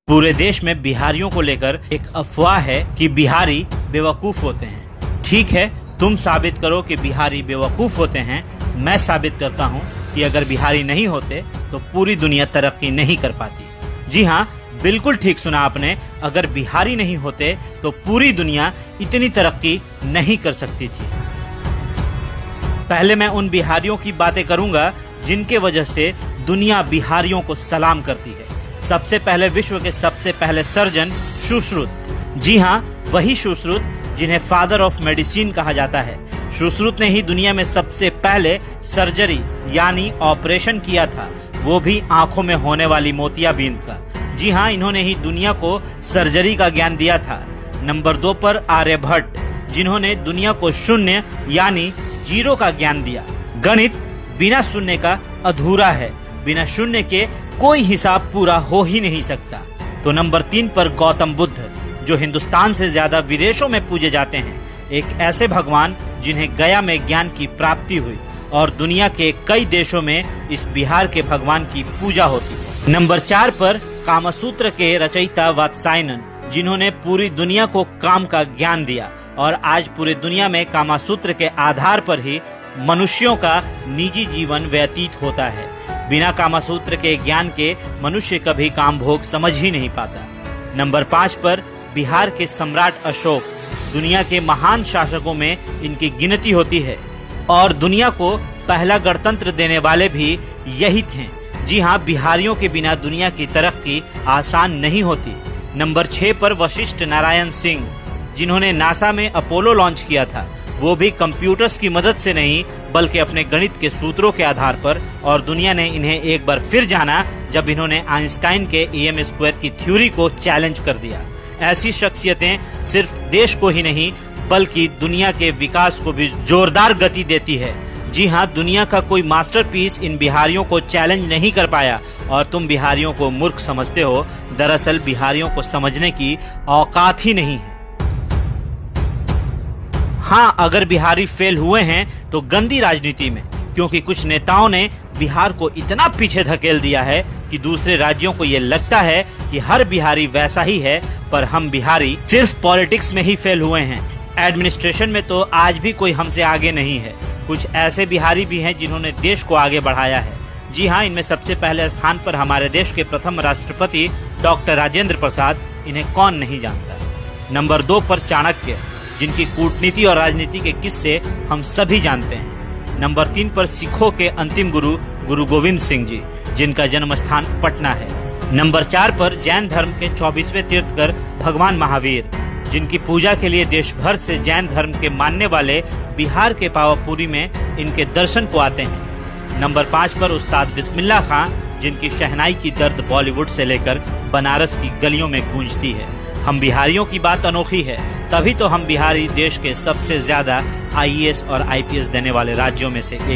पूरे देश में बिहारियों को लेकर एक अफवाह है कि बिहारी बेवकूफ होते हैं। ठीक है, तुम साबित करो कि बिहारी बेवकूफ होते हैं। मैं साबित करता हूँ कि अगर बिहारी नहीं होते तो पूरी दुनिया तरक्की नहीं कर पाती। जी हाँ, बिल्कुल ठीक सुना आपने। अगर बिहारी नहीं होते तो पूरी दुनिया इतनी तरक्की नहीं कर सकती थी। पहले मैं उन बिहारियों की बातें करूंगा जिनके वजह से दुनिया बिहारियों को सलाम करती है। सबसे पहले विश्व के सबसे पहले सर्जन सुश्रुत। जी हाँ, वही सुश्रुत जिन्हें फादर ऑफ मेडिसिन कहा जाता है। सुश्रुत ने ही दुनिया में सबसे पहले सर्जरी यानी ऑपरेशन किया था, वो भी आंखों में होने वाली मोतियाबिंद का। जी हाँ, इन्होंने ही दुनिया को सर्जरी का ज्ञान दिया था। नंबर 2 पर आर्यभट्ट, जिन्होंने दुनिया को शून्य यानी जीरो का ज्ञान दिया। गणित बिना शून्य का अधूरा है, बिना शून्य के कोई हिसाब पूरा हो ही नहीं सकता। तो नंबर 3 पर गौतम बुद्ध, जो हिंदुस्तान से ज्यादा विदेशों में पूजे जाते हैं। एक ऐसे भगवान जिन्हें गया में ज्ञान की प्राप्ति हुई और दुनिया के कई देशों में इस बिहार के भगवान की पूजा होती है। नंबर 4 पर कामसूत्र के रचयिता वात्सायनन, जिन्होंने पूरी दुनिया को काम का ज्ञान दिया और आज पूरी दुनिया में कामसूत्र के आधार पर ही मनुष्यों का निजी जीवन व्यतीत होता है। बिना कामसूत्र के ज्ञान के मनुष्य कभी काम भोग समझ ही नहीं पाता। नंबर 5 पर बिहार के सम्राट अशोक, दुनिया के महान शासकों में इनकी गिनती होती है और दुनिया को पहला गणतंत्र देने वाले भी यही थे। जी हाँ, बिहारियों के बिना दुनिया की तरक्की आसान नहीं होती। नंबर 6 पर वशिष्ठ नारायण सिंह, जिन्होंने नासा में अपोलो लॉन्च किया था, वो भी कंप्यूटर्स की मदद से नहीं बल्कि अपने गणित के सूत्रों के आधार पर। और दुनिया ने इन्हें एक बार फिर जाना जब इन्होंने आइंस्टाइन के EM² की थ्योरी को चैलेंज कर दिया। ऐसी शख्सियतें सिर्फ देश को ही नहीं बल्कि दुनिया के विकास को भी जोरदार गति देती है। जी हाँ, दुनिया का कोई मास्टरपीस इन बिहारियों को चैलेंज नहीं कर पाया और तुम बिहारियों को मूर्ख समझते हो। दरअसल बिहारियों को समझने की औकात ही नहीं है। हाँ, अगर बिहारी फेल हुए हैं तो गंदी राजनीति में, क्योंकि कुछ नेताओं ने बिहार को इतना पीछे धकेल दिया है कि दूसरे राज्यों को ये लगता है कि हर बिहारी वैसा ही है। पर हम बिहारी सिर्फ पॉलिटिक्स में ही फेल हुए हैं, एडमिनिस्ट्रेशन में तो आज भी कोई हमसे आगे नहीं है। कुछ ऐसे बिहारी भी हैं जिन्होंने देश को आगे बढ़ाया है। जी हाँ, इनमें सबसे पहले स्थान पर हमारे देश के प्रथम राष्ट्रपति डॉक्टर राजेंद्र प्रसाद, इन्हें कौन नहीं जानता। नंबर 2 पर चाणक्य, जिनकी कूटनीति और राजनीति के किस्से हम सभी जानते हैं। नंबर 3 पर सिखों के अंतिम गुरु गुरु गोविंद सिंह जी, जिनका जन्म स्थान पटना है। नंबर 4 पर जैन धर्म के 24वें तीर्थकर भगवान महावीर, जिनकी पूजा के लिए देश भर से जैन धर्म के मानने वाले बिहार के पावापुरी में इनके दर्शन को आते हैं। नंबर 5 पर उस्ताद बिस्मिल्लाह खां, जिनकी शहनाई की दर्द बॉलीवुड से लेकर बनारस की गलियों में गूंजती है। हम बिहारियों की बात अनोखी है, तभी तो हम बिहारी देश के सबसे ज्यादा IAS और IPS देने वाले राज्यों में से एक